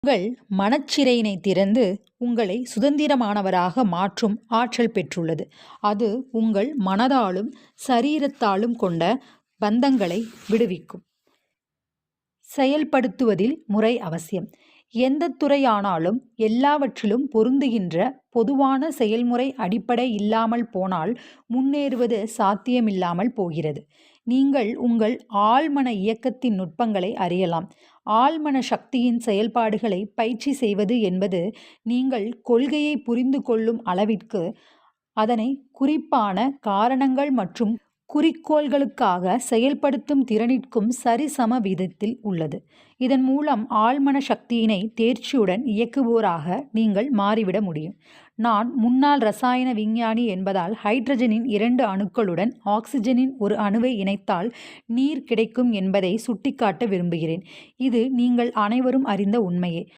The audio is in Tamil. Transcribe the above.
உங்கள் மனச்சிறையினை திறந்து உங்களை சுதந்திரமானவராக மாற்றும் ஆற்றல் பெற்றுள்ளது. அது உங்கள் மனதாலும் சரீரத்தாலும் கொண்ட பந்தங்களை விடுவிக்கும். செயல்படுத்துவதில் முறை அவசியம். எந்தத் துறையானாலும் எல்லாவற்றிலும் பொருந்துகின்ற பொதுவான செயல்முறை அடிப்படை இல்லாமல் போனால் முன்னேறுவது சாத்தியமில்லாமல் போகிறது. நீங்கள் உங்கள் ஆழ்மன இயக்கத்தின் நுட்பங்களை அறியலாம். ஆழ்மன சக்தியின் செயல்பாடுகளை பயிற்சி செய்வது என்பது நீங்கள் கொள்கையை புரிந்து கொள்ளும் அளவிற்கு அதனை குறிப்பான காரணங்கள் மற்றும் குறிக்கோள்களுக்காக செயல்படுத்தும் திறனிற்கும் சரிசம விதத்தில் உள்ளது. இதன் மூலம் ஆழ்மன சக்தியினை தேர்ச்சியுடன் இயக்குவோராக நீங்கள் மாறிவிட முடியும். நான் முன்னாள் ரசாயன விஞ்ஞானி என்பதால் ஹைட்ரஜனின் 2 அணுக்களுடன் ஆக்சிஜனின் ஒரு அணுவை இணைத்தால் நீர் கிடைக்கும் என்பதை சுட்டிக்காட்ட விரும்புகிறேன். இது நீங்கள் அனைவரும் அறிந்த உண்மையே.